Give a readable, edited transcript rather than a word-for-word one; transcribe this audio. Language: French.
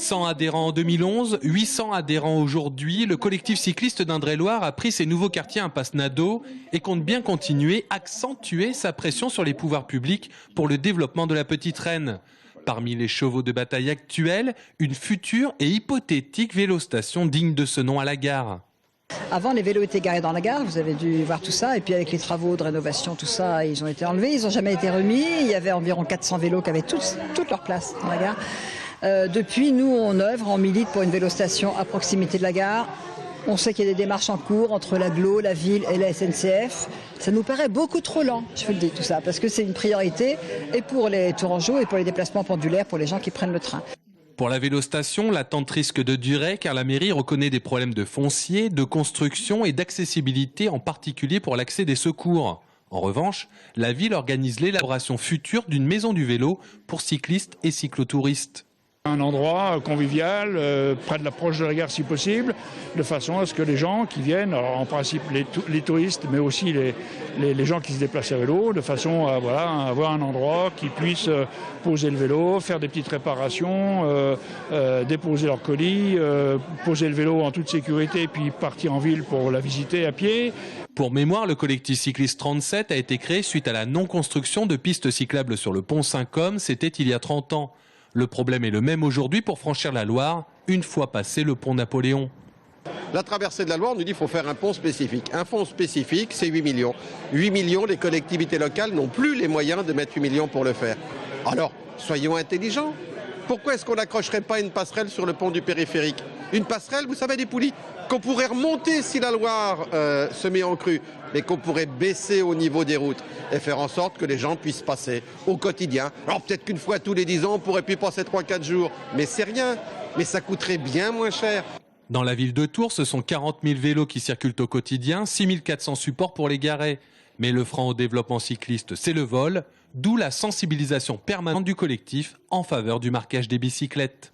100 adhérents en 2011, 800 adhérents aujourd'hui, le collectif cycliste d'Indre-et-Loire a pris ses nouveaux quartiers impasse Nadeau et compte bien continuer, accentuer sa pression sur les pouvoirs publics pour le développement de la Petite Reine. Parmi les chevaux de bataille actuels, une future et hypothétique vélostation digne de ce nom à la gare. Avant, les vélos étaient garés dans la gare, vous avez dû voir tout ça. Et puis avec les travaux de rénovation, tout ça, ils ont été enlevés, ils n'ont jamais été remis. Il y avait environ 400 vélos qui avaient toute leur place dans la gare. Depuis, nous, on œuvre, on milite pour une vélostation à proximité de la gare. On sait qu'il y a des démarches en cours entre l'agglo, la ville et la SNCF. Ça nous paraît beaucoup trop lent, je vous le dis, tout ça, parce que c'est une priorité et pour les tourangeaux et pour les déplacements pendulaires, pour les gens qui prennent le train. Pour la vélostation, l'attente risque de durer car la mairie reconnaît des problèmes de foncier, de construction et d'accessibilité, en particulier pour l'accès des secours. En revanche, la ville organise l'élaboration future d'une maison du vélo pour cyclistes et cyclotouristes. Un endroit convivial, près de l'approche de la gare si possible, de façon à ce que les gens qui viennent, alors en principe les touristes, mais aussi les gens qui se déplacent à vélo, de façon à avoir un endroit qui puisse poser le vélo, faire des petites réparations, déposer leurs colis, poser le vélo en toute sécurité, puis partir en ville pour la visiter à pied. Pour mémoire, le collectif cycliste 37 a été créé suite à la non-construction de pistes cyclables sur le pont Saint-Côme, c'était il y a 30 ans. Le problème est le même aujourd'hui pour franchir la Loire, une fois passé le pont Napoléon. La traversée de la Loire nous dit qu'il faut faire un pont spécifique. Un pont spécifique, c'est 8 millions. 8 millions, les collectivités locales n'ont plus les moyens de mettre 8 millions pour le faire. Alors, soyons intelligents. Pourquoi est-ce qu'on n'accrocherait pas une passerelle sur le pont du périphérique? Une passerelle, vous savez, des poulies qu'on pourrait remonter si la Loire se met en crue, mais qu'on pourrait baisser au niveau des routes et faire en sorte que les gens puissent passer au quotidien. Alors peut-être qu'une fois tous les 10 ans, on pourrait plus passer 3-4 jours, mais c'est rien, mais ça coûterait bien moins cher. Dans la ville de Tours, ce sont 40 000 vélos qui circulent au quotidien, 6 400 supports pour les garer. Mais le frein au développement cycliste, c'est le vol, d'où la sensibilisation permanente du collectif en faveur du marquage des bicyclettes.